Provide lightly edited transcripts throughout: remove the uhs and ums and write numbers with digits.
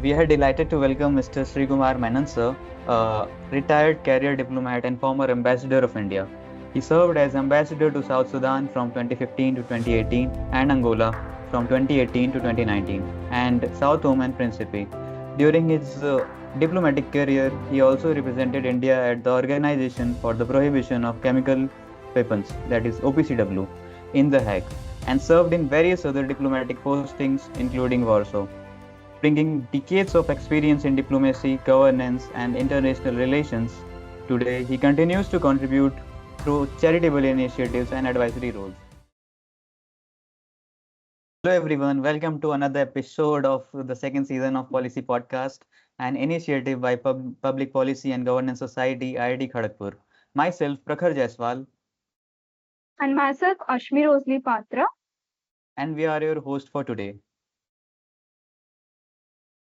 We are delighted to welcome Mr. Srikumar Menon, sir, retired career diplomat and former ambassador of India. He served as ambassador to South Sudan from 2015 to 2018 and Angola from 2018 to 2019 and South Oman Principe. During his diplomatic career, he also represented India at the Organization for the Prohibition of Chemical Weapons, that is OPCW, in The Hague, and served in various other diplomatic postings, including Warsaw. Bringing decades of experience in diplomacy, governance, and international relations, today he continues to contribute through charitable initiatives and advisory roles. Hello, everyone. Welcome to another episode of the second season of Policy Podcast, an initiative by Public Policy and Governance Society, IIT Kharagpur. Myself, Prakhar Jaiswal, And myself, Ashmi Rosli Patra. and we are your host for today.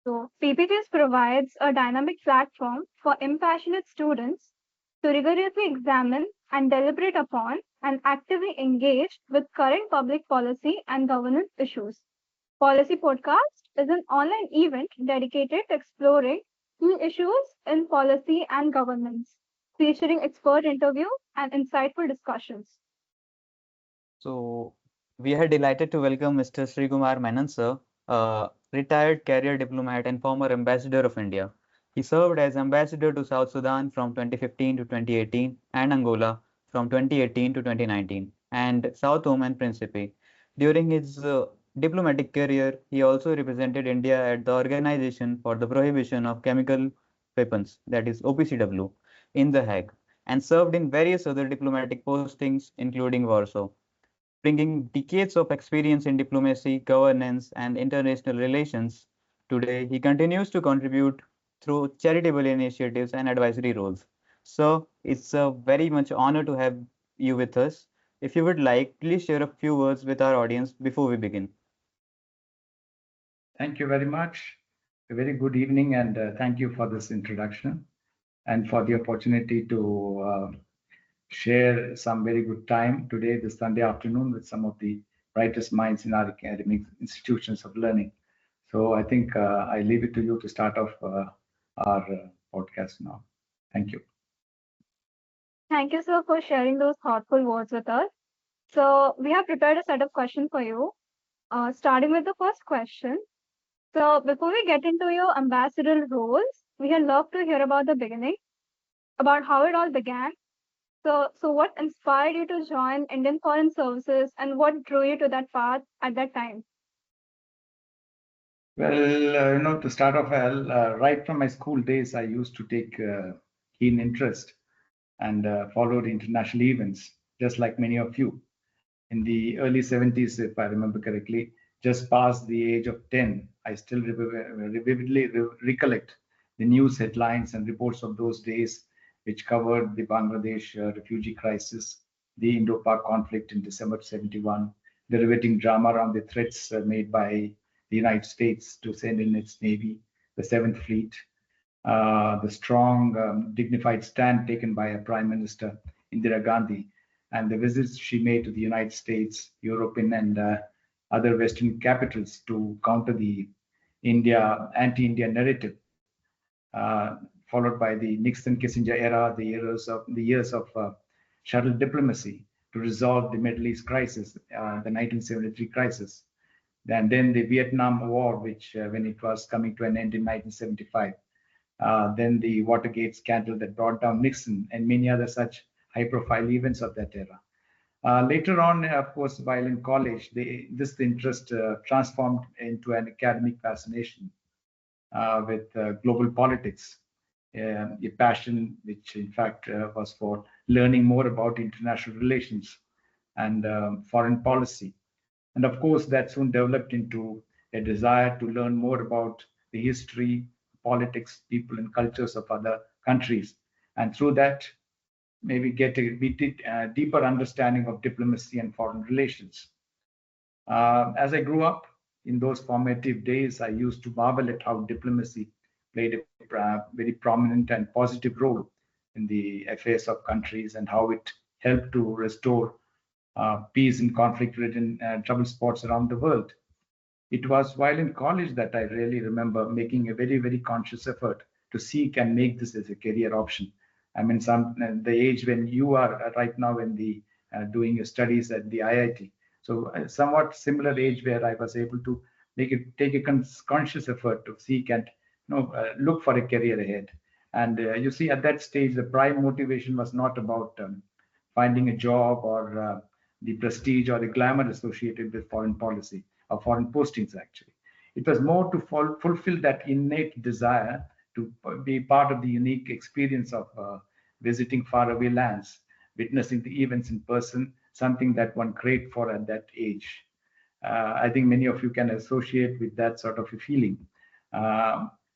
So, PPTs provides a dynamic platform for impassionate students to rigorously examine and deliberate upon and actively engage with current public policy and governance issues. Policy Podcast is an online event dedicated to exploring key issues in policy and governance, featuring expert interviews and insightful discussions. So, we are delighted to welcome Mr. Srikumar Menon, sir, retired career diplomat and former ambassador of India. He served as ambassador to South Sudan from 2015 to 2018 and Angola from 2018 to 2019 and South Oman Principe. During his diplomatic career, he also represented India at the Organization for the Prohibition of Chemical Weapons, that is OPCW, in The Hague, and served in various other diplomatic postings, including Warsaw. Bringing decades of experience in diplomacy, governance, and international relations, today he continues to contribute through charitable initiatives and advisory roles. So it's a very much honor to have you with us. If you would like, please share a few words with our audience before we begin. Thank you very much. A very good evening, and thank you for this introduction and for the opportunity to share some very good time today, this Sunday afternoon, with some of the brightest minds in our academic institutions of learning. So I think I leave it to you to start off our podcast now. Thank you. Thank you, sir, for sharing those thoughtful words with us. So, we have prepared a set of questions for you, starting with the first question. So, before we get into your ambassadorial roles, we would love to hear about the beginning, about how it all began. So what inspired you to join Indian Foreign Services and what drew you to that path at that time? Well, to start off, right from my school days, I used to take keen interest and followed international events, just like many of you. In the early 70s, if I remember correctly, just past the age of 10, I still vividly recollect the news headlines and reports of those days, which covered the Bangladesh refugee crisis, the Indo-Pak conflict in December 71, the riveting drama around the threats made by the United States to send in its Navy, the Seventh Fleet, the strong, dignified stand taken by a Prime Minister, Indira Gandhi, and the visits she made to the United States, European, and other Western capitals to counter the anti-India narrative, followed by the Nixon-Kissinger era, the years of shuttle diplomacy to resolve the Middle East crisis, the 1973 crisis, and then the Vietnam War, which when it was coming to an end in 1975. Then the Watergate scandal that brought down Nixon and many other such high-profile events of that era. Later on, of course, while in college, this interest transformed into an academic fascination with global politics, a passion which, in fact, was for learning more about international relations and foreign policy. And of course, that soon developed into a desire to learn more about the history, politics, people, and cultures of other countries. And through that, maybe get a deeper understanding of diplomacy and foreign relations. As I grew up in those formative days, I used to marvel at how diplomacy played a very prominent and positive role in the affairs of countries and how it helped to restore peace in conflict-ridden trouble spots around the world. It was while in college that I really remember making a very, very conscious effort to seek and make this as a career option. I mean, the age when you are right now in the doing your studies at the IIT. So somewhat similar age where I was able to take a conscious effort to seek and look for a career ahead. And you see, at that stage, the prime motivation was not about finding a job or the prestige or the glamour associated with foreign policy or foreign postings, actually. It was more to fulfill that innate desire to be part of the unique experience of visiting faraway lands, witnessing the events in person, something that one craved for at that age. I think many of you can associate with that sort of a feeling.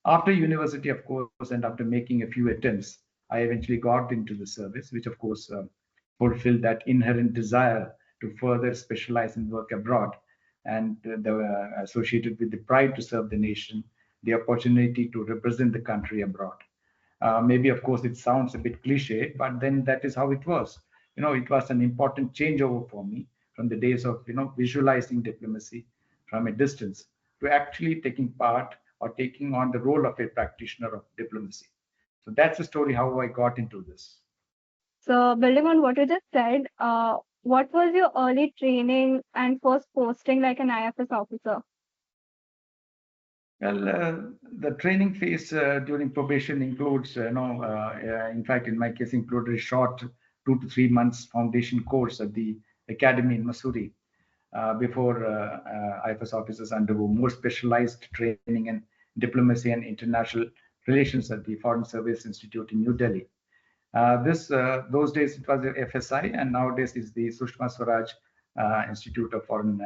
After university, of course, and after making a few attempts, I eventually got into the service, which of course fulfilled that inherent desire to further specialize and work abroad, and associated with the pride to serve the nation, the opportunity to represent the country abroad. Maybe, of course, it sounds a bit cliche, but then that is how it was. It was an important changeover for me from the days of, visualizing diplomacy from a distance to actually taking part or taking on the role of a practitioner of diplomacy. So that's the story how I got into this. So, building on what you just said, what was your early training and first posting like an IFS officer? Well, the training phase during probation includes, in fact, in my case, included a short 2 to 3 months foundation course at the academy in Missouri before IFS officers undergo more specialized training in diplomacy and international relations at the Foreign Service Institute in New Delhi. Those days it was the FSI, and nowadays is the Sushma Swaraj Institute of Foreign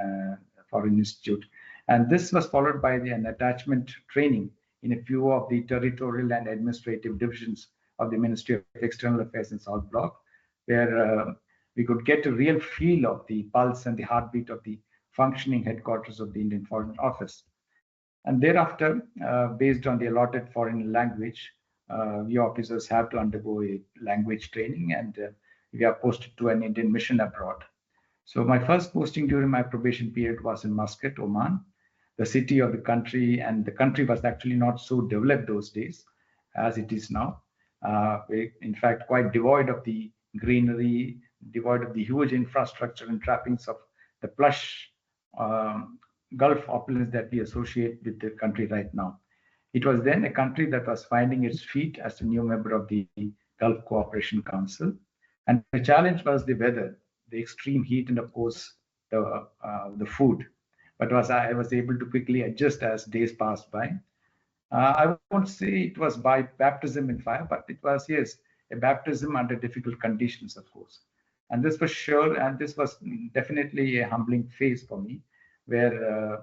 Institute. And this was followed by an attachment training in a few of the territorial and administrative divisions of the Ministry of External Affairs in South Block, where we could get a real feel of the pulse and the heartbeat of the functioning headquarters of the Indian Foreign Office. And thereafter, based on the allotted foreign language, we officers have to undergo a language training, and we are posted to an Indian mission abroad. So my first posting during my probation period was in Muscat, Oman, the city of the country, and the country was actually not so developed those days as it is now. In fact, quite devoid of the greenery, devoid of the huge infrastructure and trappings of the plush Gulf opulence that we associate with the country right now. It was then a country that was finding its feet as a new member of the Gulf Cooperation Council. And the challenge was the weather, the extreme heat, and of course, the food. But I was able to quickly adjust as days passed by. I won't say it was by baptism in fire, but it was, yes, a baptism under difficult conditions, of course. And this was sure, and this was definitely a humbling phase for me, where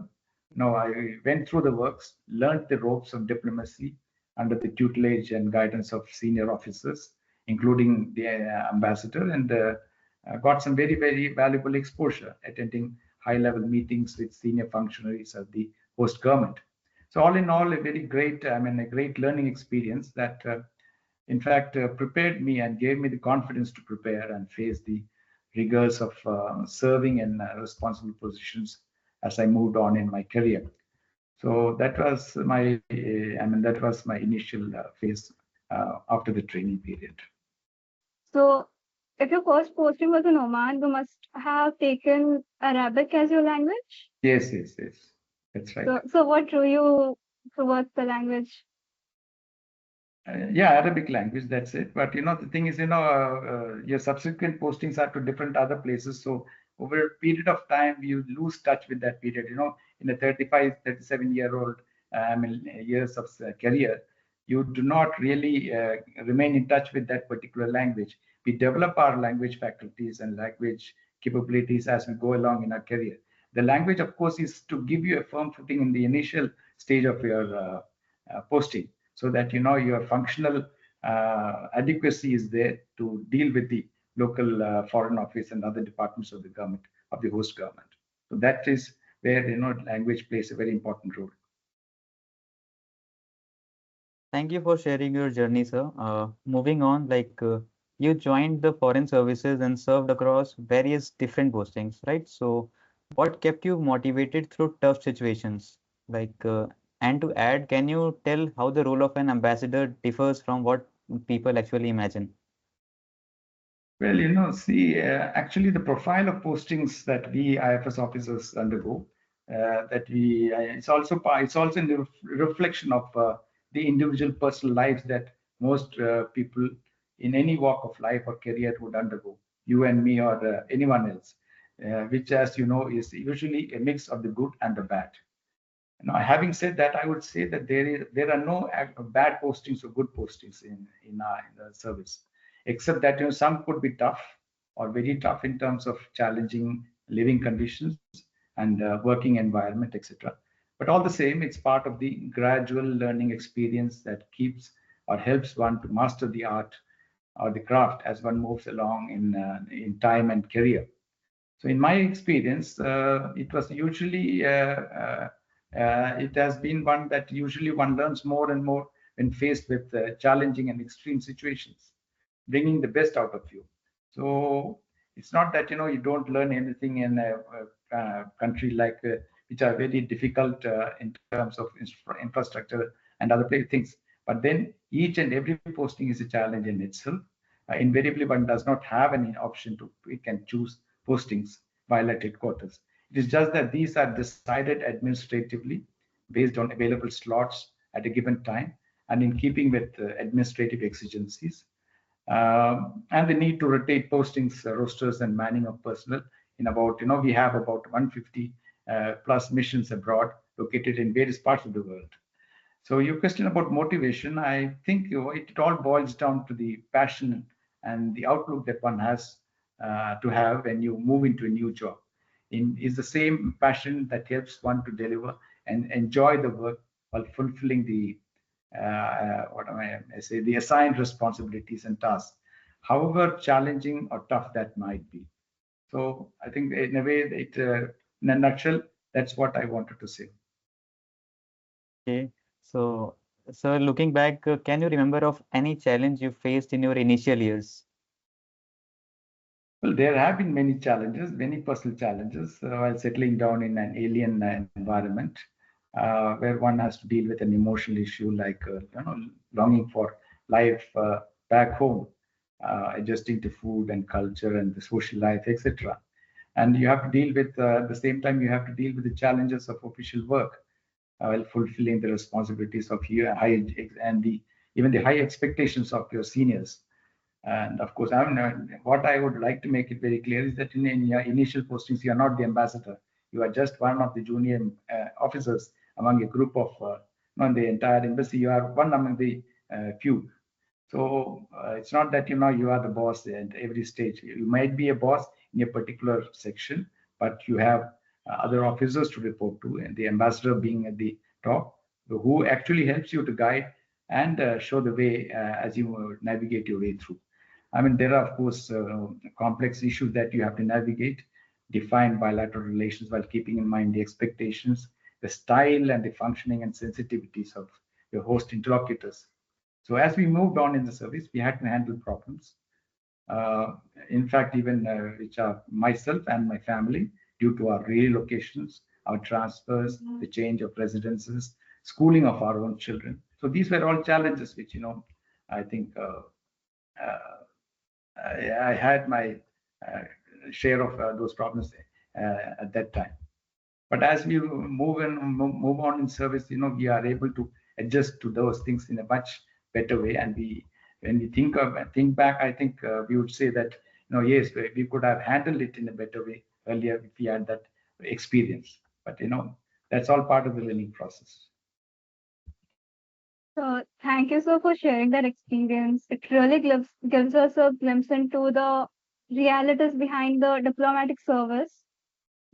I went through the works, learned the ropes of diplomacy under the tutelage and guidance of senior officers, including the ambassador, and got some very, very valuable exposure, attending high-level meetings with senior functionaries of the host government. So all in all, a great learning experience that, in fact, prepared me and gave me the confidence to prepare and face the rigors of serving in responsible positions as I moved on in my career. So that was my initial phase after the training period. So, if your first posting was in Oman, you must have taken Arabic as your language? Yes, that's right. So what drew you towards the language? Yeah, Arabic language, that's it. But the thing is, your subsequent postings are to different other places. So over a period of time, you lose touch with that period. In a 35, 37-year-old years of career, you do not really remain in touch with that particular language. We develop our language faculties and language capabilities as we go along in our career. The language, of course, is to give you a firm footing in the initial stage of your posting, so that your functional adequacy is there to deal with the local foreign office and other departments of the government, of the host government. So that is where language plays a very important role. Thank you for sharing your journey, sir. Moving on, you joined the foreign services and served across various different postings, right? So What kept you motivated through tough situations? And to add, can you tell how the role of an ambassador differs from what people actually imagine? Well, see, actually, the profile of postings that we IFS officers undergo, it's also in the reflection of the individual personal lives that most people in any walk of life or career would undergo, you and me or anyone else, which, as you know, is usually a mix of the good and the bad. Now, having said that, I would say that there are no bad postings or good postings in the service, except that some could be tough or very tough in terms of challenging living conditions and working environment, etc. But all the same, it's part of the gradual learning experience that keeps or helps one to master the art or the craft as one moves along in time and career. So in my experience, it was usually it has been one that usually one learns more and more when faced with challenging and extreme situations, bringing the best out of you. So it's not that you don't learn anything in a country like which are very difficult in terms of infrastructure and other things. But then each and every posting is a challenge in itself. Invariably, one does not have any option to pick and choose postings while at headquarters. It is just that these are decided administratively based on available slots at a given time and in keeping with administrative exigencies. And the need to rotate postings, rosters, and manning of personnel in about, we have about 150 plus missions abroad located in various parts of the world. So your question about motivation, I think it all boils down to the passion and the outlook that one has to have when you move into a new job. Is the same passion that helps one to deliver and enjoy the work while fulfilling the what am I say the assigned responsibilities and tasks, however challenging or tough that might be. So I think in a way, in a nutshell, that's what I wanted to say. Okay, so sir, looking back, can you remember of any challenge you faced in your initial years? Well, there have been many challenges, many personal challenges while settling down in an alien environment where one has to deal with an emotional issue like longing for life back home, adjusting to food and culture and the social life, etc. And you have to deal with at the same time you have to deal with the challenges of official work while fulfilling the responsibilities of you and the even the high expectations of your seniors. And of course, what I would like to make it very clear is that in your initial postings, you are not the ambassador. You are just one of the junior officers among a group of, not the entire embassy. You are one among the few. So it's not that you are the boss at every stage. You might be a boss in a particular section, but you have other officers to report to, and the ambassador being at the top, who actually helps you to guide and show the way as you navigate your way through. I mean, there are, of course, complex issues that you have to navigate, define bilateral relations while keeping in mind the expectations, the style, and the functioning and sensitivities of your host interlocutors. So as we moved on in the service, we had to handle problems. Uh, in fact, even which are myself and my family, due to our relocations, our transfers, the change of residences, schooling of our own children. So these were all challenges which, I think uh, I had my uh, share of those problems at that time. But as we move on in service, we are able to adjust to those things in a much better way. And when we think back, I think we would say that yes, we could have handled it in a better way earlier if we had that experience. But that's all part of the learning process. So thank you so for sharing that experience. It really gives us a glimpse into the realities behind the diplomatic service.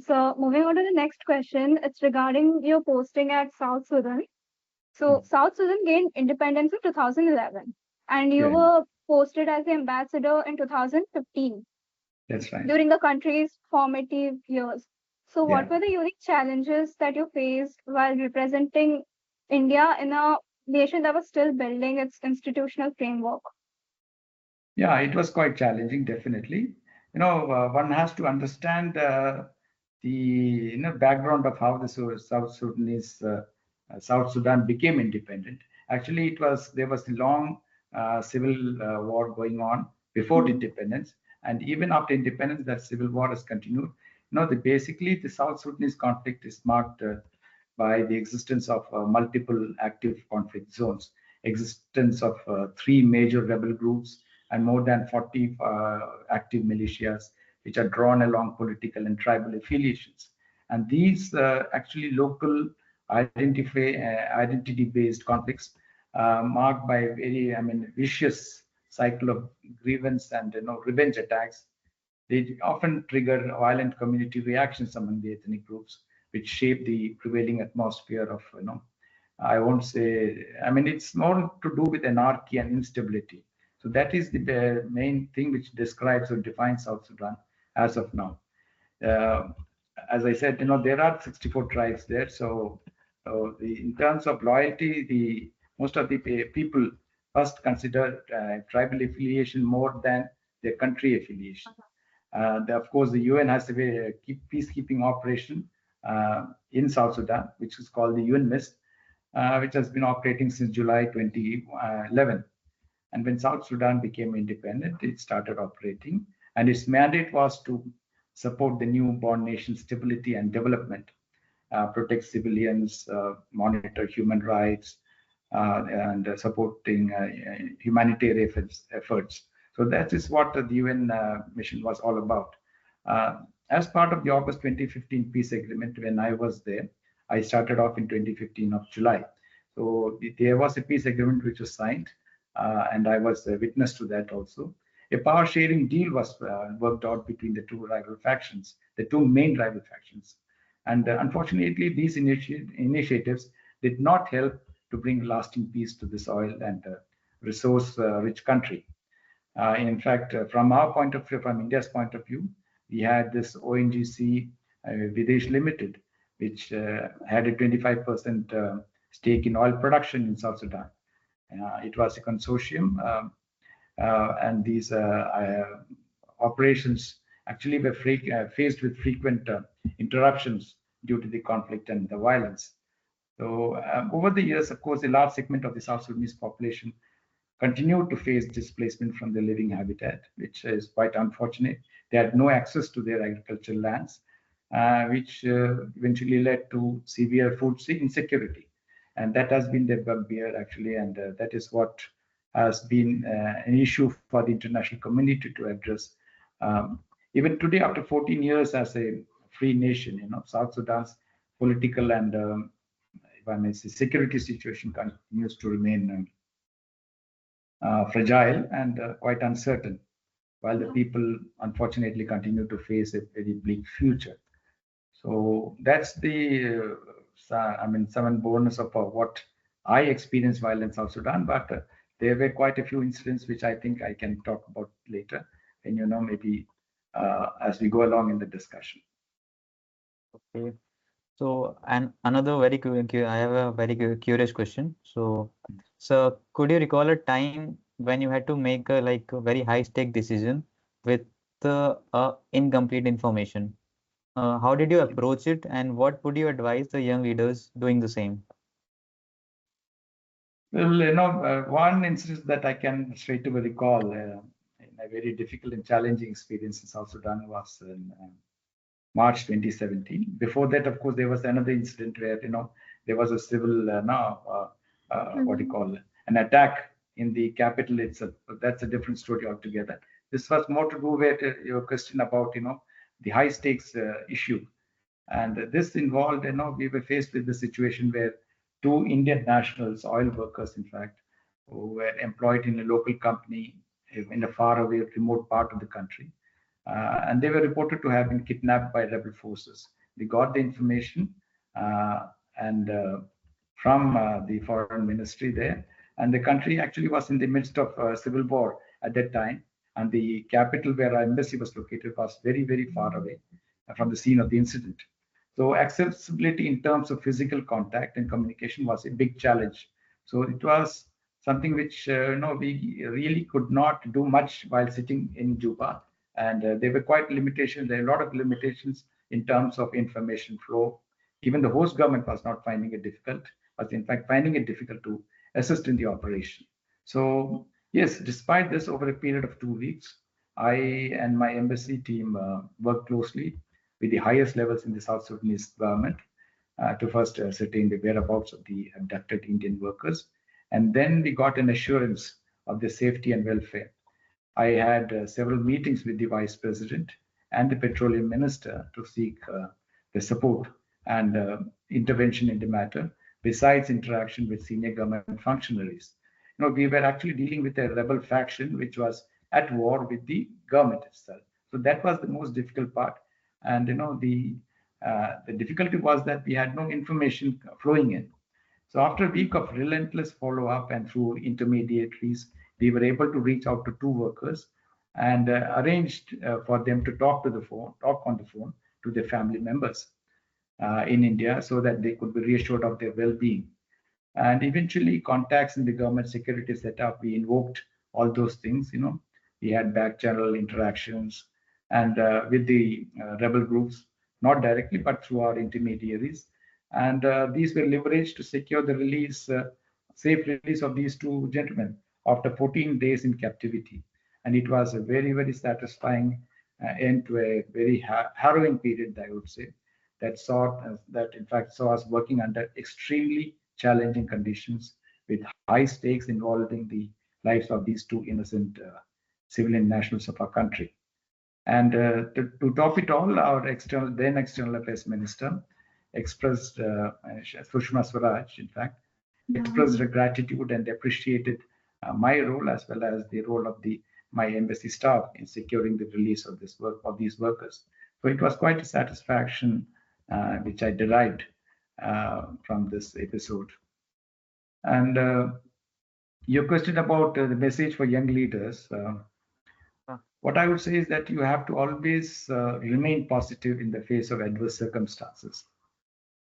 So moving on to the next question, it's regarding your posting at South Sudan. So South Sudan gained independence in 2011, and you Yeah, were posted as the ambassador in 2015 that's right. during the country's formative years. So Yeah. what were the unique challenges that you faced while representing India in a nation that was still building its institutional framework? Yeah, it was quite challenging, definitely. One has to understand. the background of how the South Sudan became independent. Actually, there was a long civil war going on before independence, and even after independence, that civil war has continued. Basically, the South Sudanese conflict is marked by the existence of multiple active conflict zones, existence of three major rebel groups, and more than 40 active militias, which are drawn along political and tribal affiliations. And these actually local identity-based conflicts marked by a very, vicious cycle of grievance and revenge attacks. They often trigger violent community reactions among the ethnic groups, which shape the prevailing atmosphere of, I won't say, it's more to do with anarchy and instability. So that is the main thing which describes or defines South Sudan as of now. Uh, as I said, there are 64 tribes there. So in terms of loyalty, most of the people first consider tribal affiliation more than their country affiliation. Of course, the UN has a peacekeeping operation in South Sudan, which is called the UN MIST, which has been operating since July 2011. And when South Sudan became independent, it started operating, and its mandate was to support the newborn nation's stability and development, protect civilians, monitor human rights, and supporting humanitarian efforts. So that is what the UN mission was all about. As part of the August 2015 peace agreement, when I was there, I started off in 2015 of July. So there was a peace agreement which was signed, and I was a witness to that also. A power sharing deal was worked out between the two main rival factions. And unfortunately, these initiatives did not help to bring lasting peace to this oil and resource-rich country. In fact, from our point of view, from India's point of view, we had this ONGC Videsh Limited, which had a 25% stake in oil production in South Sudan. It was a consortium, and these operations actually were faced with frequent interruptions due to the conflict and the violence. So over the years, of course, a large segment of the South Sudanese population continued to face displacement from their living habitat, which is quite unfortunate. They had no access to their agricultural lands, which eventually led to severe food insecurity. And that has been the bugbear, actually, and that is what has been an issue for the international community to address. Even today, after 14 years as a free nation, South Sudan's political and, if I may say, security situation continues to remain fragile and quite uncertain, while the people unfortunately continue to face a very bleak future. So that's the, some bonus of what I experienced while in South Sudan, but there were quite a few incidents which I think I can talk about later, and maybe as we go along in the discussion. Okay. So, and another I have a very curious question. So, could you recall a time when you had to make a very high stake decision with incomplete information? How did you approach it, and what would you advise the young leaders doing the same? Well, one instance that I can straight away recall in a very difficult and challenging experience in South Sudan was in March 2017. Before that, of course, there was another incident where there was a civil what do you call it, an attack in the capital itself. But that's a different story altogether. This was more to do with your question about the high stakes issue, and this involved we were faced with the situation where two Indian nationals, oil workers, in fact, who were employed in a local company in a faraway remote part of the country, and they were reported to have been kidnapped by rebel forces. They got the information and from the foreign ministry there, and the country actually was in the midst of a civil war at that time, and the capital where our embassy was located was very, very far away from the scene of the incident. So accessibility in terms of physical contact and communication was a big challenge. So it was something which we really could not do much while sitting in Juba, and there were quite limitations. There are a lot of limitations in terms of information flow. Even the host government was not finding it difficult, was in fact finding it difficult to assist in the operation. So yes, despite this, over a period of 2 weeks, I and my embassy team worked closely with the highest levels in the South Sudanese government to first ascertain the whereabouts of the abducted Indian workers. And then we got an assurance of their safety and welfare. I had several meetings with the vice president and the petroleum minister to seek the support and intervention in the matter, besides interaction with senior government functionaries. We were actually dealing with a rebel faction which was at war with the government itself. So that was the most difficult part. And the difficulty was that we had no information flowing in. So after a week of relentless follow-up and through intermediaries, we were able to reach out to two workers and arranged for them to talk on the phone to their family members in India so that they could be reassured of their well-being. And eventually, contacts in the government security setup, we invoked all those things. We had back channel interactions and with the rebel groups, not directly, but through our intermediaries. And these were leveraged to secure the safe release of these two gentlemen after 14 days in captivity. And it was a very, very satisfying end to a very harrowing period, I would say, that in fact saw us working under extremely challenging conditions with high stakes involving the lives of these two innocent civilian nationals of our country. And to top it all, our then external affairs minister expressed, Sushma Swaraj, in fact, expressed her gratitude and appreciated my role as well as the role of my embassy staff in securing the release of these workers. So it was quite a satisfaction which I derived from this episode. And your question about the message for young leaders, what I would say is that you have to always remain positive in the face of adverse circumstances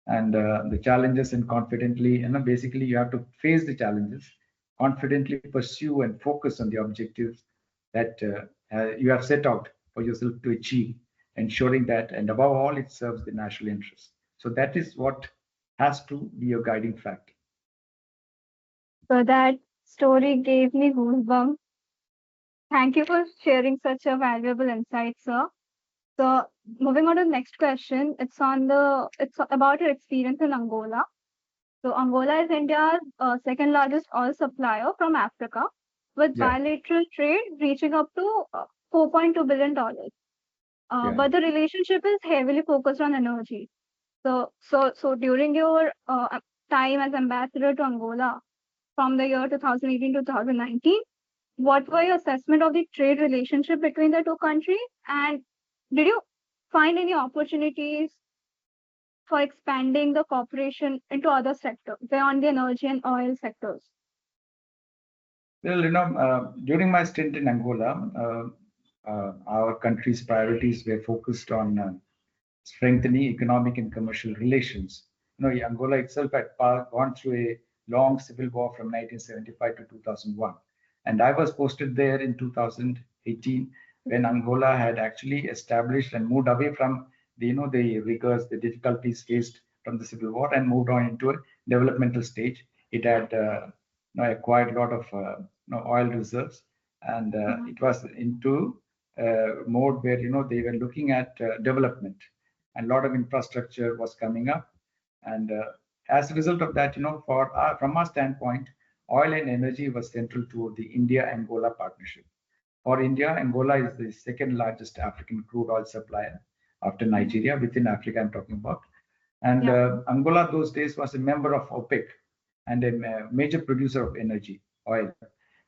and the challenges, and confidently, basically you have to face the challenges, confidently pursue and focus on the objectives that you have set out for yourself to achieve, ensuring that, and above all, it serves the national interest. So that is what has to be your guiding factor. So that story gave me goosebumps. Thank you for sharing such a valuable insight, sir. So moving on to the next question, it's about your experience in Angola. So Angola is India's second largest oil supplier from Africa, with bilateral trade reaching up to $4.2 billion. But the relationship is heavily focused on energy. So during your time as ambassador to Angola from the year 2018 to 2019, what were your assessment of the trade relationship between the two countries? And did you find any opportunities for expanding the cooperation into other sectors beyond the energy and oil sectors? Well, during my stint in Angola, our country's priorities were focused on strengthening economic and commercial relations. Angola itself had gone through a long civil war from 1975 to 2001. And I was posted there in 2018 when Angola had actually established and moved away from the rigors, the difficulties faced from the civil war, and moved on into a developmental stage. It had acquired a lot of oil reserves, and it was into mode where they were looking at development, and a lot of infrastructure was coming up. And as a result of that, from our standpoint, oil and energy was central to the India-Angola partnership. For India, Angola is the second largest African crude oil supplier after Nigeria, within Africa I'm talking about. And Angola those days was a member of OPEC and a major producer of energy, oil,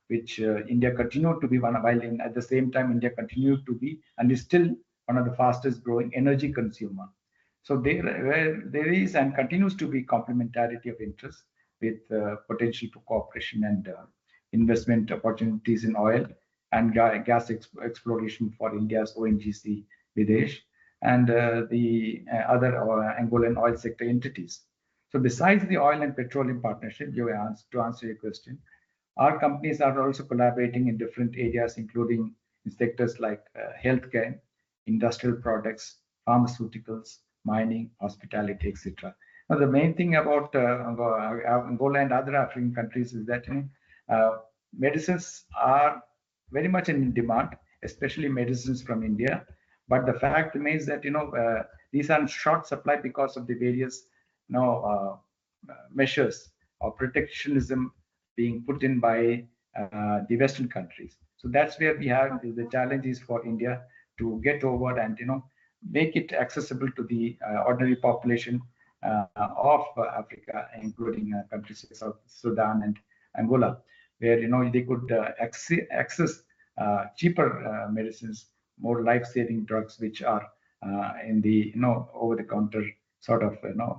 which India continued to be one, while at the same time India continued to be and is still one of the fastest growing energy consumer. So there is and continues to be complementarity of interest with potential for cooperation and investment opportunities in oil and gas exploration for India's ONGC Videsh and the other Angolan oil sector entities. So besides the oil and petroleum partnership, to answer your question, our companies are also collaborating in different areas, including in sectors like healthcare, industrial products, pharmaceuticals, mining, hospitality, etc. Now, the main thing about Angola and other African countries is that medicines are very much in demand, especially medicines from India. But the fact remains that these are in short supply because of the various measures of protectionism being put in by the Western countries. So that's where we have the challenges for India to get over and make it accessible to the ordinary population of Africa, including countries like South Sudan and Angola, where they could access cheaper medicines, more life-saving drugs, which are in the over-the-counter sort of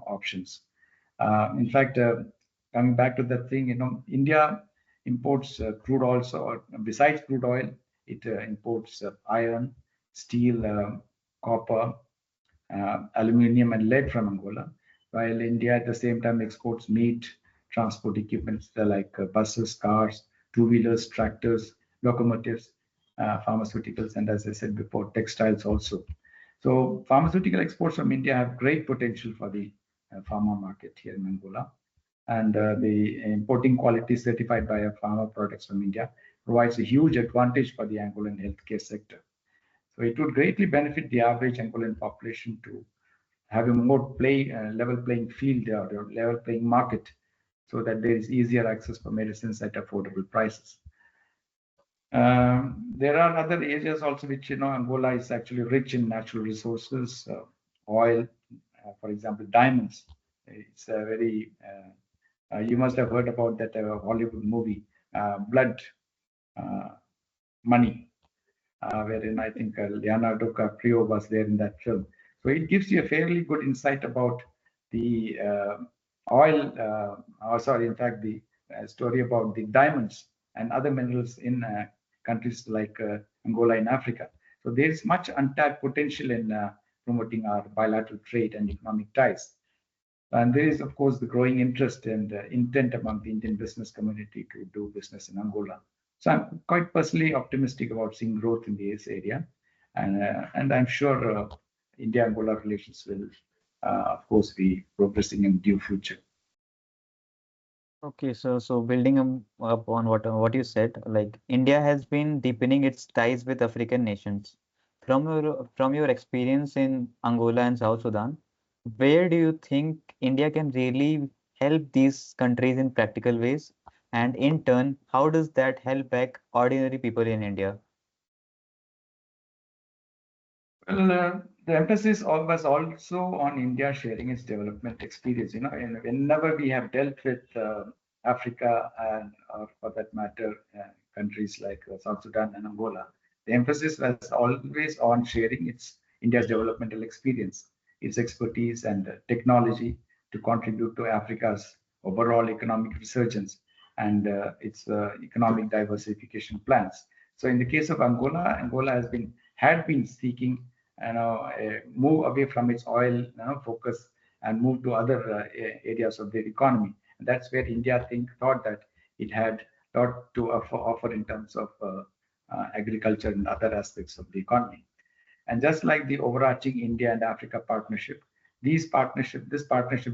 options. In fact, coming back to the thing, India imports crude oil. So besides crude oil, it imports iron, steel, copper, aluminium, and lead from Angola, while India at the same time exports meat, transport equipments like buses, cars, two-wheelers, tractors, locomotives, pharmaceuticals, and as I said before, textiles also. So pharmaceutical exports from India have great potential for the pharma market here in Angola. And the importing quality certified by pharma products from India provides a huge advantage for the Angolan healthcare sector. So it would greatly benefit the average Angolan population to have a more level playing field or level playing market, so that there is easier access for medicines at affordable prices. There are other areas also which Angola is actually rich in natural resources, oil, for example, diamonds. It's a very you must have heard about that Hollywood movie, Blood Money, wherein I think Leonardo DiCaprio was there in that film. So it gives you a fairly good insight about the oil, in fact, the story about the diamonds and other minerals in countries like Angola in Africa. So there is much untapped potential in promoting our bilateral trade and economic ties. And there is, of course, the growing interest and intent among the Indian business community to do business in Angola. So I'm quite personally optimistic about seeing growth in this area. And I'm sure India-Angola relations will, of course, be progressing in due future. Okay, so building up on what you said, like India has been deepening its ties with African nations. From your experience in Angola and South Sudan, where do you think India can really help these countries in practical ways? And in turn, how does that help back ordinary people in India? Well, the emphasis was also on India sharing its development experience. And whenever we have dealt with Africa and, or for that matter, countries like South Sudan and Angola, the emphasis was always on sharing India's developmental experience, its expertise and technology to contribute to Africa's overall economic resurgence and its economic diversification plans. So, in the case of Angola, Angola had been seeking move away from its oil focus and move to other areas of their economy. And that's where India thought that it had a lot to offer in terms of agriculture and other aspects of the economy. And just like the overarching India and Africa partnership, this partnership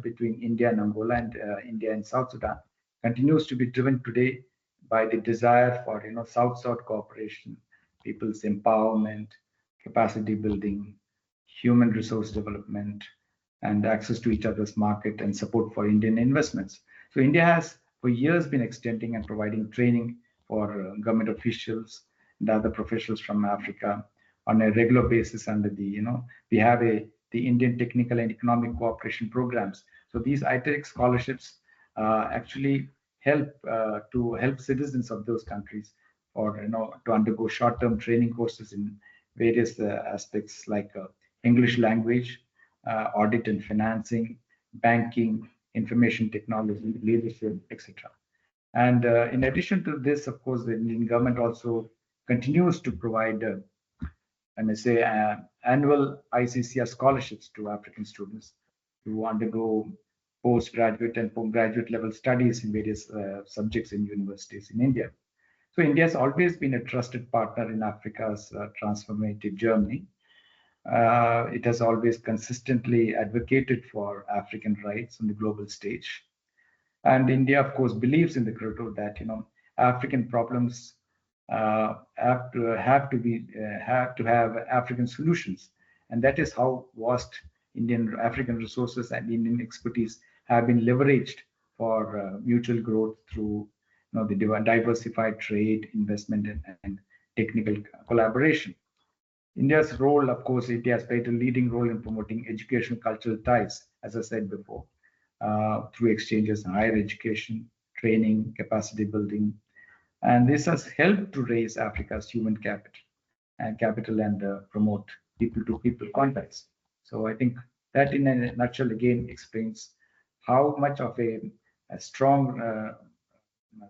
between India and Angola and India and South Sudan continues to be driven today by the desire for South-South cooperation, people's empowerment, capacity building, human resource development, and access to each other's market and support for Indian investments. So India has for years been extending and providing training for government officials and other professionals from Africa on a regular basis under we have the Indian Technical and Economic Cooperation programs. So these ITEC scholarships actually help to help citizens of those countries or to undergo short-term training courses in various aspects like English language, audit and financing, banking, information technology, leadership, etc. And in addition to this, of course, the Indian government also continues to provide, I may say, annual ICCR scholarships to African students to undergo postgraduate and graduate level studies in various subjects in universities in India. So India has always been a trusted partner in Africa's transformative journey. It has always consistently advocated for African rights on the global stage. And India, of course, believes in the credo that African problems have to have African solutions, and that is how vast Indian African resources and Indian expertise have been leveraged for mutual growth through the diversified trade, investment, and technical collaboration. India's role, of course, India has played a leading role in promoting educational cultural ties, as I said before, through exchanges in higher education, training, capacity building. And this has helped to raise Africa's human capital and promote people-to-people contacts. So I think that in a nutshell again explains how much of a strong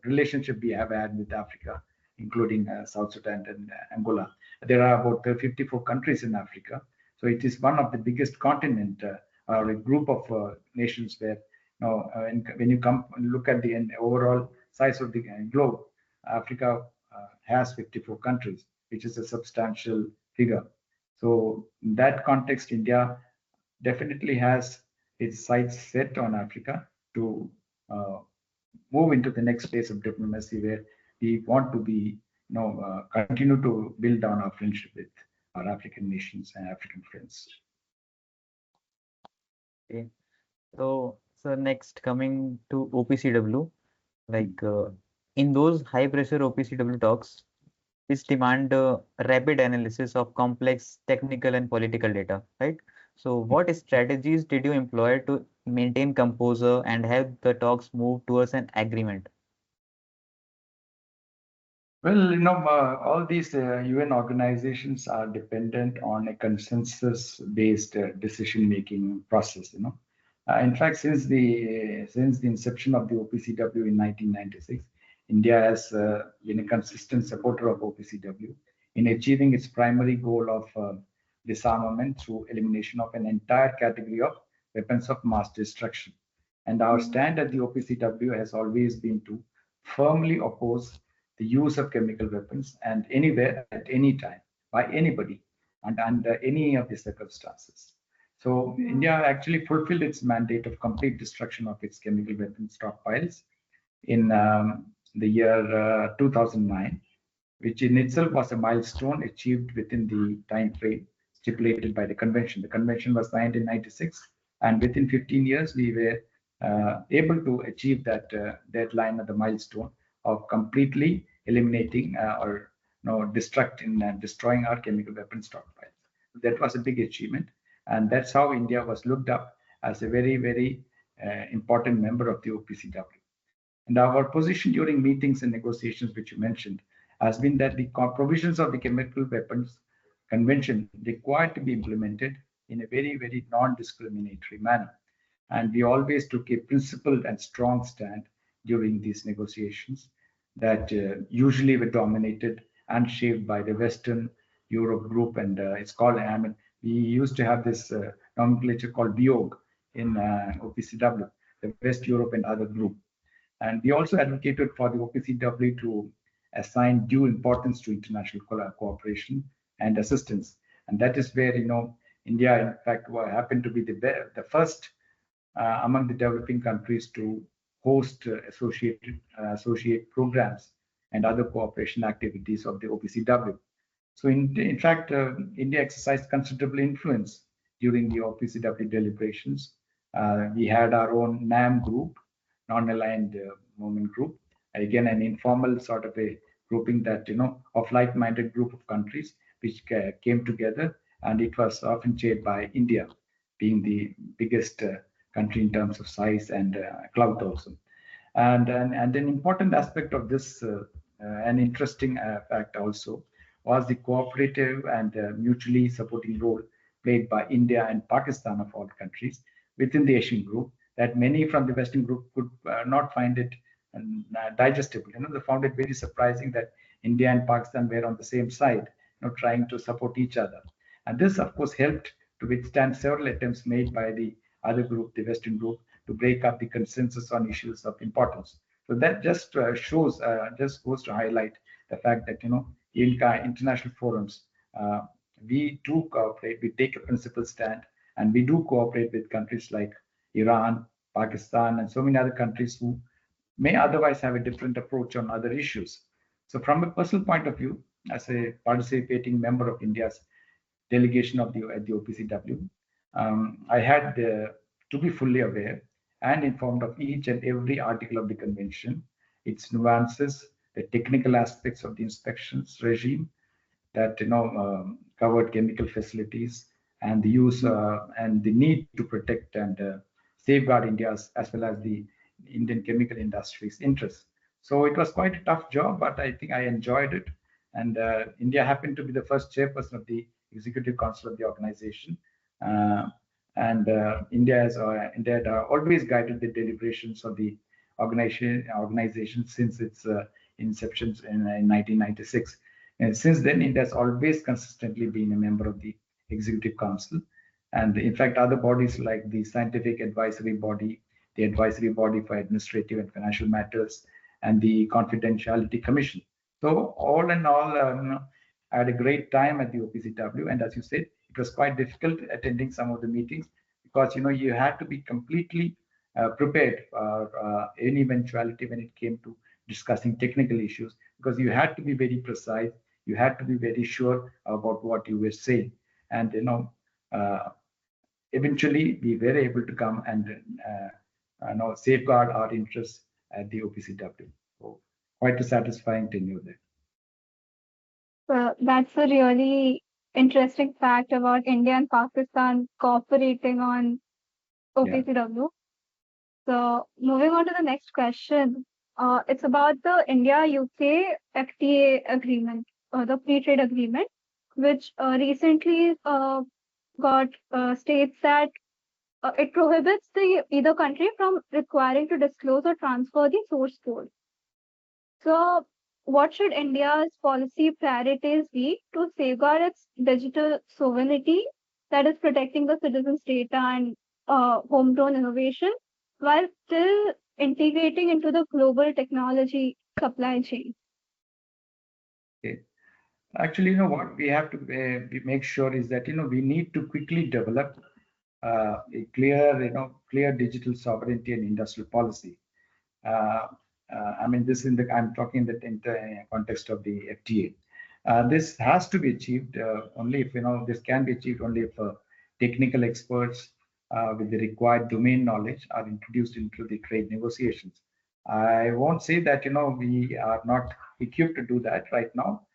relationship we have had with Africa, including South Sudan and Angola. There are about 54 countries in Africa, so it is one of the biggest continent or a group of nations where when you come and look at the overall size of the globe, Africa has 54 countries, which is a substantial figure. So in that context, India definitely has its sights set on Africa to move into the next phase of diplomacy where we want to be, continue to build on our friendship with our African nations and African friends. Okay. So next coming to OPCW, like in those high pressure OPCW talks, which demand rapid analysis of complex technical and political data, right? So what strategies did you employ to maintain composure and help the talks move towards an agreement? Well, all these UN organizations are dependent on a consensus-based decision-making process. In fact, since the inception of the OPCW in 1996, India has been a consistent supporter of OPCW in achieving its primary goal of disarmament through elimination of an entire category of weapons of mass destruction. And our stand at the OPCW has always been to firmly oppose the use of chemical weapons and anywhere at any time by anybody and under any of the circumstances. So India actually fulfilled its mandate of complete destruction of its chemical weapon stockpiles in the year 2009, which in itself was a milestone achieved within the time frame stipulated by the convention. The convention was signed in 96, and within 15 years, we were able to achieve that deadline of the milestone of completely eliminating or destroying our chemical weapon stockpiles. That was a big achievement, and that's how India was looked up as a very, very important member of the OPCW. And our position during meetings and negotiations, which you mentioned, has been that the provisions of the Chemical Weapons Convention required to be implemented in a very, very non-discriminatory manner. And we always took a principled and strong stand during these negotiations that usually were dominated and shaped by the Western Europe group. And it's called, we used to have this nomenclature called WIOG in OPCW, the West Europe and other group. And we also advocated for the OPCW to assign due importance to international cooperation and assistance. And that is where, India, in fact, happened to be the first among the developing countries to host associate programs and other cooperation activities of the OPCW. So in fact, India exercised considerable influence during the OPCW deliberations. We had our own NAM group, non-aligned movement group, again an informal sort of a grouping that of like-minded group of countries which came together, and it was often chaired by India, being the biggest country in terms of size and clout also. And an important aspect of this, an interesting fact also, was the cooperative and mutually supporting role played by India and Pakistan of all countries within the Asian group that many from the Western group could not find it digestible. They found it very surprising that India and Pakistan were on the same side, trying to support each other. And this, of course, helped to withstand several attempts made by the other group, the Western group, to break up the consensus on issues of importance. So that just just goes to highlight the fact that, in international forums, we do cooperate, we take a principled stand, and we do cooperate with countries like Iran, Pakistan, and so many other countries who may otherwise have a different approach on other issues. So from a personal point of view, as a participating member of India's delegation at the OPCW, I had to be fully aware and informed of each and every article of the convention, its nuances, the technical aspects of the inspections regime that covered chemical facilities and the use and the need to protect and safeguard India's as well as the Indian chemical industry's interests. So it was quite a tough job, but I think I enjoyed it. And India happened to be the first chairperson of the executive council of the organization. Uh, and India had always guided the deliberations of the organization since its inception in 1996. And since then, India has always consistently been a member of the Executive Council. And in fact, other bodies like the Scientific Advisory Body, the Advisory Body for Administrative and Financial Matters, and the Confidentiality Commission. So all in all, I had a great time at the OPCW. And as you said, it was quite difficult attending some of the meetings because you had to be completely prepared for any eventuality when it came to discussing technical issues, because you had to be very precise, you had to be very sure about what you were saying, and eventually we were able to come and safeguard our interests at the OPCW. So quite a satisfying tenure there. That's a really interesting fact about India and Pakistan cooperating on OPCW. So moving on to the next question. It's about the India-UK FTA agreement, the free trade agreement, which recently got states that it prohibits either country from requiring to disclose or transfer the source code. So what should India's policy priorities be to safeguard its digital sovereignty, that is protecting the citizens' data and homegrown innovation, while still integrating into the global technology supply chain? Okay. Actually, what we have to make sure is that we need to quickly develop a clear digital sovereignty and industrial policy. I mean, I'm talking in the context of the FTA. This has to be achieved only if this can be achieved only if technical experts with the required domain knowledge are introduced into the trade negotiations. I won't say that we are not equipped to do that right now,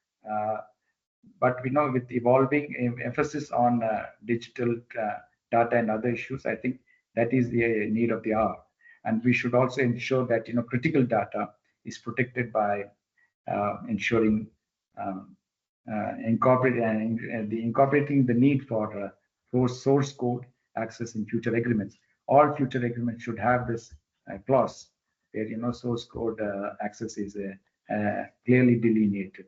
but we know with evolving emphasis on digital data and other issues, I think that is the need of the hour. And we should also ensure that critical data is protected by ensuring incorporating the need for source code access in future agreements. All future agreements should have this clause where source code access is clearly delineated.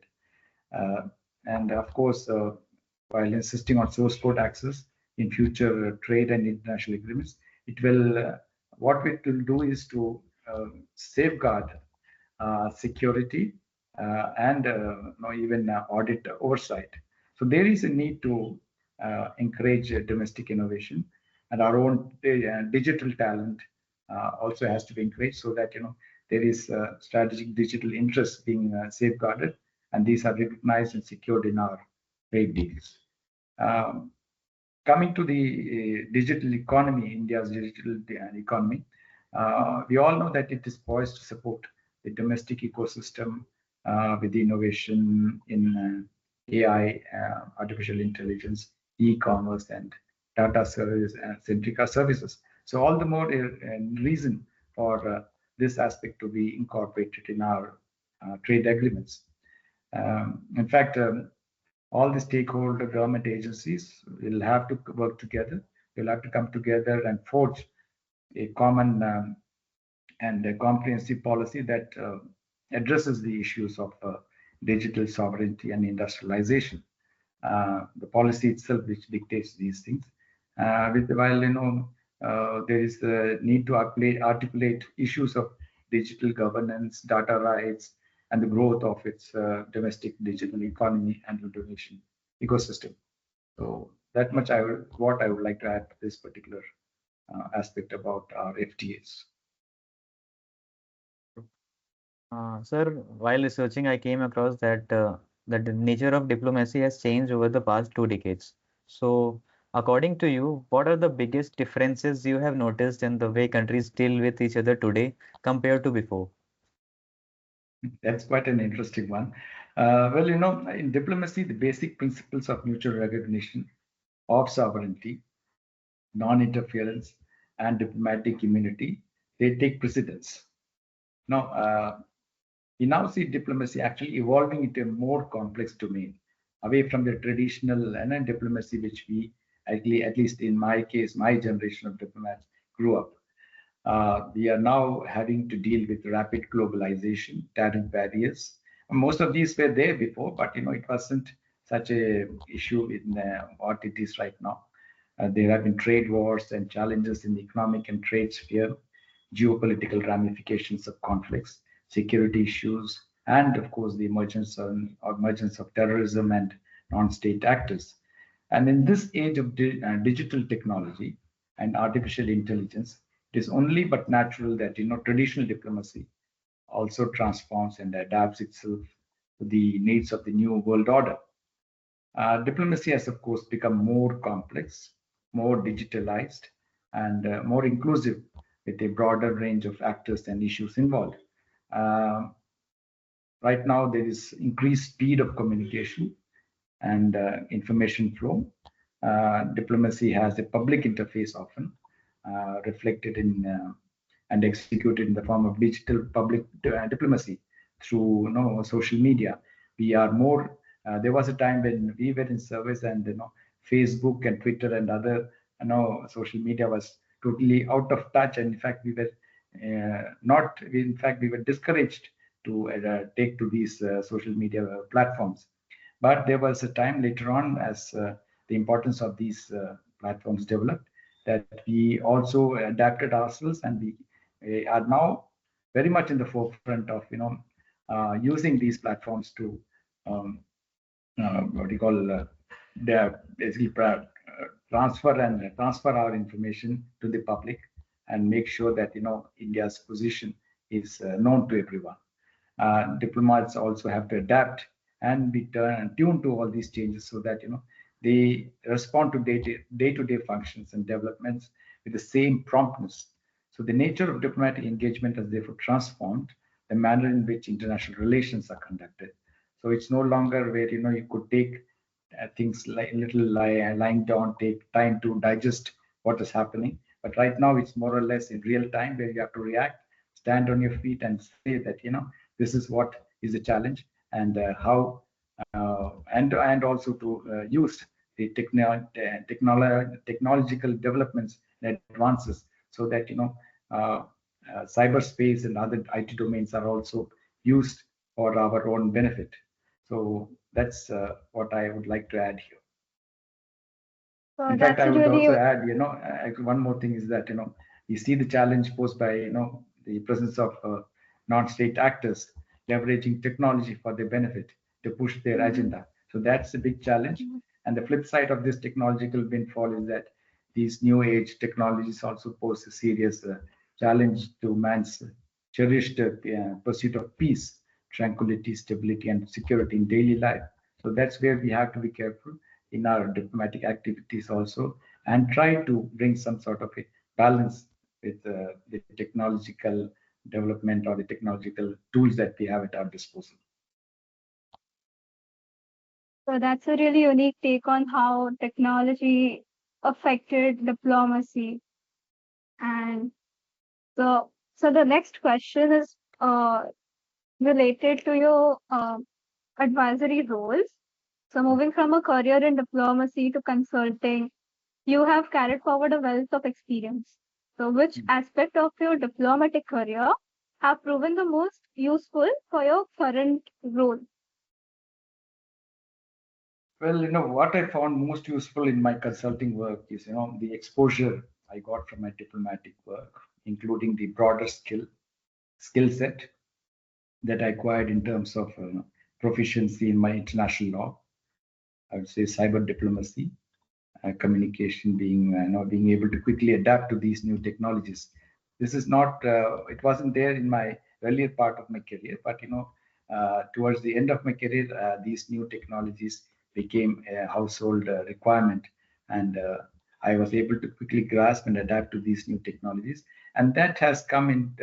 And of course, while insisting on source code access in future trade and international agreements, what it will do is to safeguard security and even audit oversight. So there is a need to encourage domestic innovation, and our own digital talent also has to be encouraged, so that there is strategic digital interests being safeguarded, and these are recognized and secured in our trade deals. Coming to the digital economy, India's digital economy, we all know that it is poised to support the domestic ecosystem with the innovation in AI, artificial intelligence, e-commerce, and data service and centric services. So all the more reason for this aspect to be incorporated in our trade agreements. In fact, all the stakeholder government agencies will have to work together. They'll have to come together and forge a common and a comprehensive policy that addresses the issues of digital sovereignty and industrialization. The policy itself which dictates these things. While there is the need to articulate issues of digital governance, data rights, and the growth of its domestic digital economy and innovation ecosystem. So that much what I would like to add to this particular aspect about our FTAs. Sir, while researching, I came across that the nature of diplomacy has changed over the past 2 decades. So, according to you, what are the biggest differences you have noticed in the way countries deal with each other today compared to before? That's quite an interesting one. Well, in diplomacy, the basic principles of mutual recognition of sovereignty, non-interference, and diplomatic immunity, they take precedence. Now, we now see diplomacy actually evolving into a more complex domain, away from the traditional diplomacy which we, at least in my case, my generation of diplomats grew up. We are now having to deal with rapid globalization, tariff barriers. Most of these were there before, but it wasn't such a issue in what it is right now. There have been trade wars and challenges in the economic and trade sphere, geopolitical ramifications of conflicts, security issues, and of course the emergence of terrorism and non-state actors. And in this age of digital technology and artificial intelligence, it is only but natural that traditional diplomacy also transforms and adapts itself to the needs of the new world order. Diplomacy has, of course, become more complex, more digitalized, and more inclusive with a broader range of actors and issues involved. Uh, right now, there is increased speed of communication and information flow. Diplomacy has a public interface often reflected in and executed in the form of digital public diplomacy through social media. We are more. There was a time when we were in service, and Facebook and Twitter and other social media was totally out of touch, and in fact we were not. In fact, we were discouraged to take to these social media platforms. But there was a time later on, as the importance of these platforms developed, that we also adapted ourselves, and we are now very much in the forefront of using these platforms to what do you call basically transfer our information to the public and make sure that India's position is known to everyone. Diplomats also have to adapt and be tuned to all these changes so that they respond to day-to-day functions and developments with the same promptness. So the nature of diplomatic engagement has therefore transformed the manner in which international relations are conducted. So it's no longer where you could take things like little lying down, take time to digest what is happening. But right now it's more or less in real time where you have to react, stand on your feet, and say that this is what is the challenge, and how and also to use the technological developments and advances so that uh, cyberspace and other IT domains are also used for our own benefit. So that's what I would like to add here. So In fact, that's I would really also add, one more thing is that, you see the challenge posed by, the presence of non-state actors leveraging technology for their benefit to push their agenda. So that's a big challenge. And the flip side of this technological windfall is that these new age technologies also pose a serious challenge to man's cherished pursuit of peace, tranquility, stability, and security in daily life. So that's where we have to be careful in our diplomatic activities also, and try to bring some sort of a balance with the technological development or the technological tools that we have at our disposal. So that's a really unique take on how technology affected diplomacy. And so the next question is related to your advisory roles. So moving from a career in diplomacy to consulting, you have carried forward a wealth of experience. So which aspect of your diplomatic career have proven the most useful for your current role? Well, what I found most useful in my consulting work is, the exposure I got from my diplomatic work, including the broader skill set that I acquired in terms of proficiency in my international law, I would say cyber diplomacy, communication, being able to quickly adapt to these new technologies. This is not, it wasn't there in my earlier part of my career, but towards the end of my career, these new technologies became a household requirement, and I was able to quickly grasp and adapt to these new technologies, and that has come in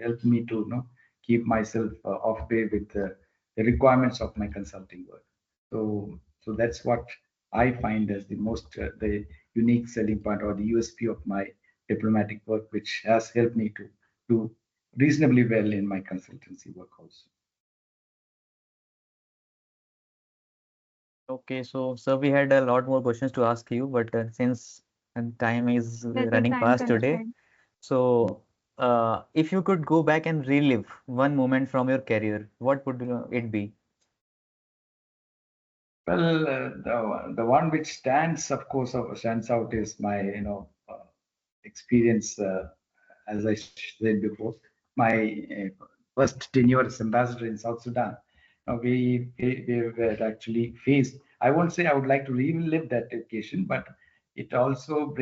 helped me to keep myself off way with the requirements of my consulting work. So that's what I find as the most the unique selling point or the USP of my diplomatic work, which has helped me to do reasonably well in my consultancy work also. Okay, so sir, we had a lot more questions to ask you, but since time is There's a running time fast today, constraint. so if you could go back and relive one moment from your career, what would it be? Well, the one which stands out is my experience, as I said before, my first tenure as ambassador in South Sudan. We were actually faced. I won't say I would like to relive that occasion, but it also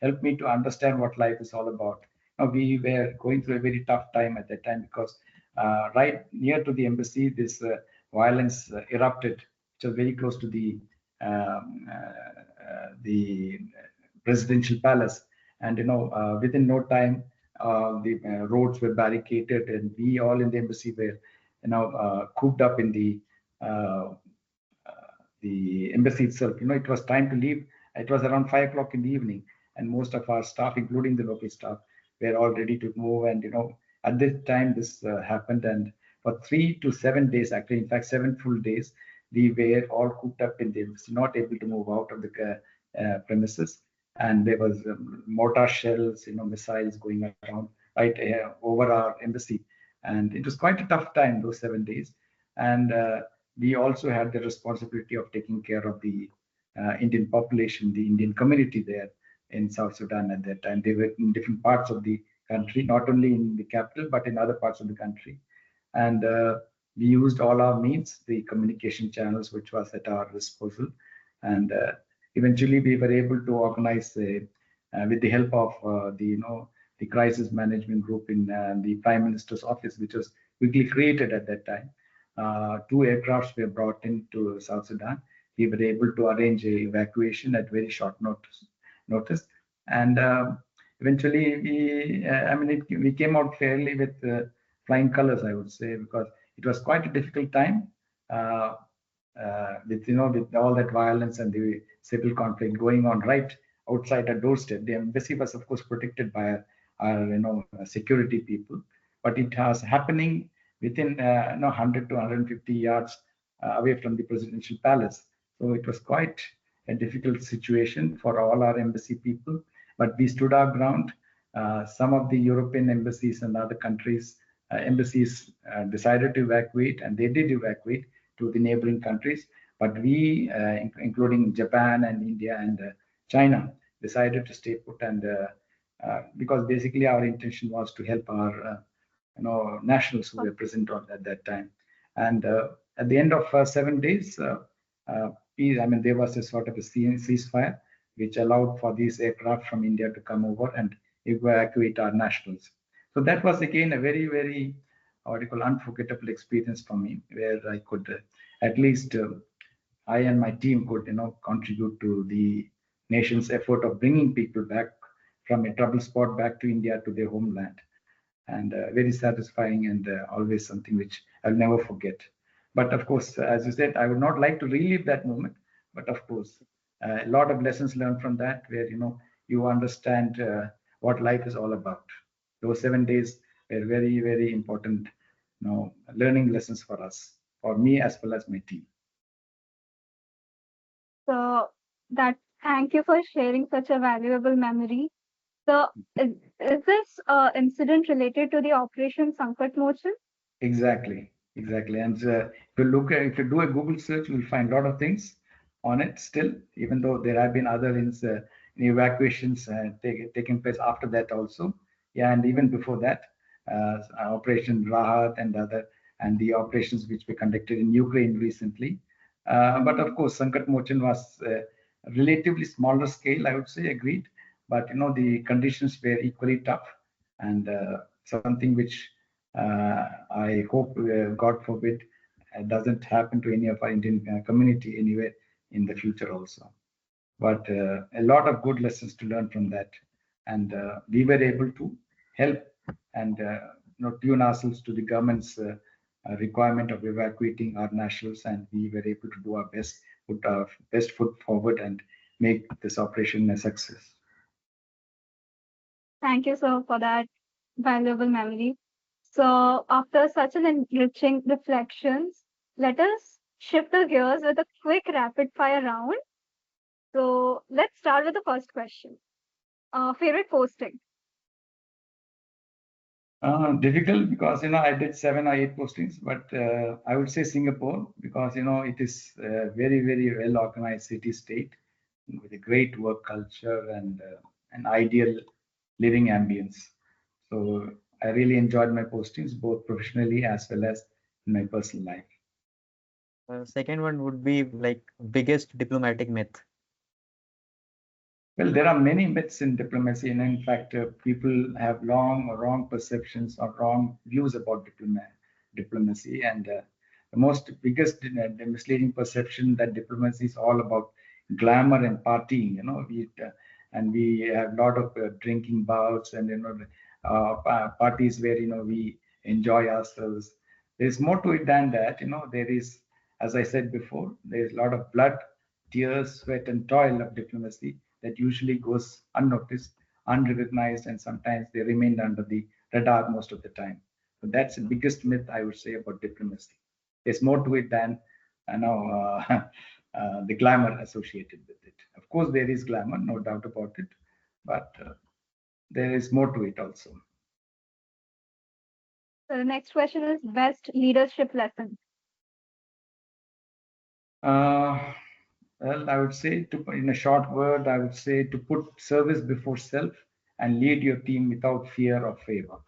helped me to understand what life is all about. We were going through a very tough time at that time because right near to the embassy, this violence erupted, which was very close to the presidential palace. And within no time, the roads were barricaded, and we all in the embassy were cooped up in uh, the embassy itself. It was time to leave. It was around 5 o'clock in the evening, and most of our staff, including the local staff, were all ready to move. And at this time, this happened, and for 3 to 7 days, actually, in fact, 7 full days, we were all cooped up in the embassy, not able to move out of the premises. And there was mortar shells, missiles going around right over our embassy, and it was quite a tough time those 7 days. And we also had the responsibility of taking care of the Indian population, the Indian community there in South Sudan at that time. They were in different parts of the country, not only in the capital, but in other parts of the country. And we used all our means, the communication channels, which was at our disposal. And eventually we were able to organize, with the help of the crisis management group in the Prime Minister's office, which was quickly created at that time. 2 aircrafts were brought into South Sudan. We were able to arrange a evacuation at very short notice, and eventually we came out fairly with flying colors, I would say, because it was quite a difficult time. Uh, with all that violence and the civil conflict going on right outside our doorstep. The embassy was, of course, protected by our security people, but it was happening within 100 to 150 yards away from the presidential palace. So it was quite a difficult situation for all our embassy people, but we stood our ground. Some of the European embassies and other countries' embassies decided to evacuate, and they did evacuate to the neighboring countries. But we, including Japan and India and China, decided to stay put, and because basically our intention was to help our nationals who were present at that time. And at the end of 7 days, there was a sort of a ceasefire which allowed for these aircraft from India to come over and evacuate our nationals. So that was again a very, very what you call unforgettable experience for me, where I could at least I and my team could contribute to the nation's effort of bringing people back from a trouble spot back to India, to their homeland. And very satisfying, and always something which I'll never forget. But of course, as you said, I would not like to relive that moment. But of course, a lot of lessons learned from that, where you understand what life is all about. Those 7 days were very, very important, learning lessons for us, for me as well as my team. So that thank you for sharing such a valuable memory. So is this incident related to the Operation Sankat Mochan? Exactly, exactly. And if you do a Google search, you'll find a lot of things on it still, even though there have been other evacuations taking place after that also. Yeah, and even before that, Operation Rahat and the operations which were conducted in Ukraine recently. But of course, Sankat Mochan was relatively smaller scale, I would say, agreed. But the conditions were equally tough, and something which I hope, God forbid, doesn't happen to any of our Indian community anywhere in the future also. But a lot of good lessons to learn from that, and we were able to help and tune ourselves to the government's requirement of evacuating our nationals, and we were able to do our best, put our best foot forward, and make this operation a success. Thank you, sir, for that valuable memory. So, after such an enriching reflections, let us shift the gears with a quick rapid fire round. So, let's start with the first question. Favorite posting? Difficult because I did 7 or 8 postings, but I would say Singapore, because it is a very, very well organized city state with a great work culture and an ideal living ambience. So I really enjoyed my postings both professionally as well as in my personal life. Second one would be like biggest diplomatic myth. Well, there are many myths in diplomacy, and in fact, people have long or wrong perceptions or wrong views about diplomacy. And the most biggest misleading perception that diplomacy is all about glamour and partying. And we have a lot of drinking bouts and parties where we enjoy ourselves. There's more to it than that. There is, as I said before, there is a lot of blood, tears, sweat, and toil of diplomacy that usually goes unnoticed, unrecognized, and sometimes they remain under the radar most of the time. So that's the biggest myth I would say about diplomacy. There's more to it than the glamour associated with it. Of course, there is glamour, no doubt about it, but there is more to it also. So, the next question is best leadership lesson. Well, I would say, in a short word, I would say to put service before self and lead your team without fear or favor.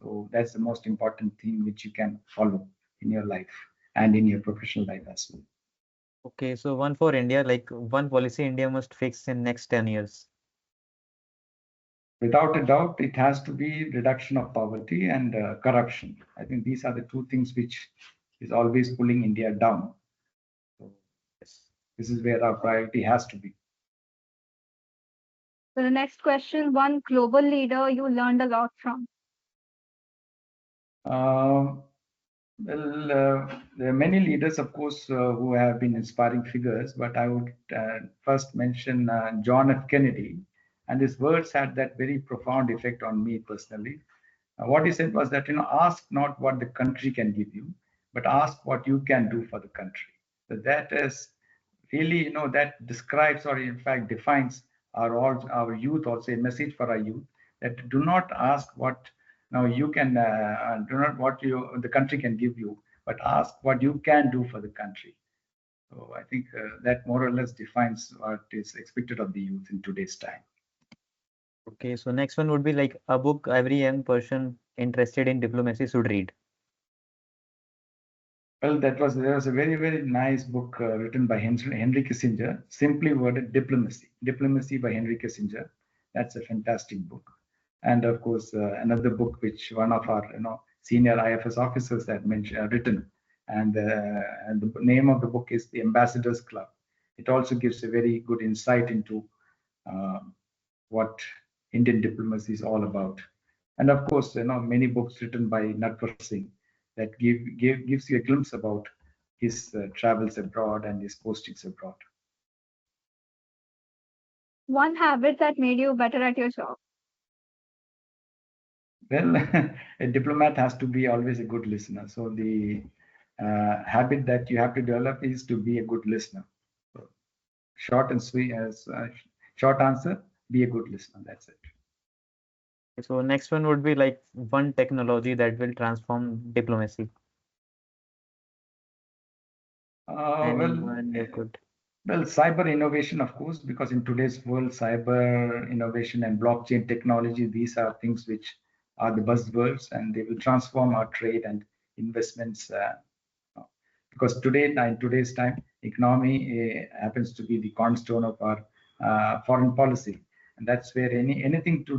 So that's the most important thing which you can follow in your life and in your professional life as well. Okay, so one for India, like one policy India must fix in next 10 years. Without a doubt, it has to be reduction of poverty and corruption. I think these are the two things which is always pulling India down. So yes, this is where our priority has to be. So, the next question, one global leader you learned a lot from. Well, there are many leaders, of course, who have been inspiring figures, but I would first mention John F. Kennedy, and his words had that very profound effect on me personally. What he said was that, ask not what the country can give you, but ask what you can do for the country. So that is really, that describes, or in fact defines our youth, also a message for our youth, that do not ask what now you can do not what the country can give you, but ask what you can do for the country. So I think that more or less defines what is expected of the youth in today's time. Okay, so next one would be like a book every young person interested in diplomacy should read. Well, there was a very, very nice book written by Henry Kissinger, simply worded Diplomacy. Diplomacy by Henry Kissinger. That's a fantastic book. And of course, another book which one of our senior IFS officers had written, and the name of the book is The Ambassadors Club. It also gives a very good insight into what Indian diplomacy is all about. And of course, many books written by Natwar Singh that gives you a glimpse about his travels abroad and his postings abroad. One habit that made you better at your job. Well, a diplomat has to be always a good listener. So the habit that you have to develop is to be a good listener. So short and sweet, as short answer: be a good listener. That's it. So next one would be like one technology that will transform diplomacy. Anyone you could. Well, cyber innovation, of course, because in today's world, cyber innovation and blockchain technology, these are things which are the buzzwords, and they will transform our trade and investments. Because today, in today's time, economy happens to be the cornerstone of our foreign policy, and that's where anything to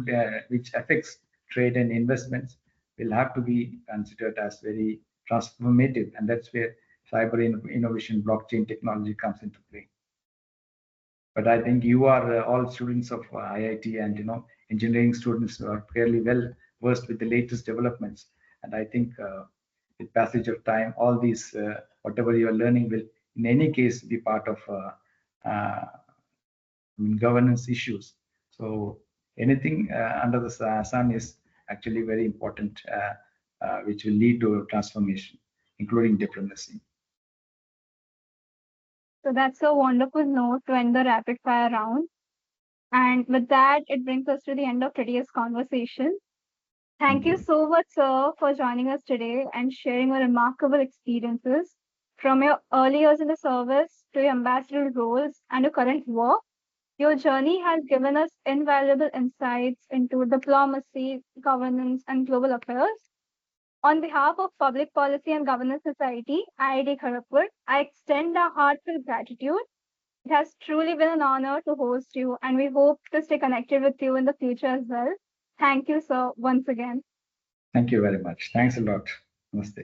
which affects trade and investments will have to be considered as very transformative, and that's where cyber innovation, blockchain technology comes into play. But I think you are all students of IIT, and engineering students who are fairly well versed with the latest developments. And I think with passage of time, all these whatever you are learning will, in any case, be part of governance issues. So anything under the sun is actually very important, which will lead to transformation, including diplomacy. So that's a wonderful note to end the rapid fire round. And with that, it brings us to the end of today's conversation. Thank you so much, sir, for joining us today and sharing your remarkable experiences from your early years in the service to your ambassadorial roles and your current work. Your journey has given us invaluable insights into diplomacy, governance, and global affairs. On behalf of Public Policy and Governance Society, IIT Kharagpur, I extend our heartfelt gratitude. It has truly been an honor to host you, and we hope to stay connected with you in the future as well. Thank you, sir, once again. Thank you very much. Thanks a lot. Namaste.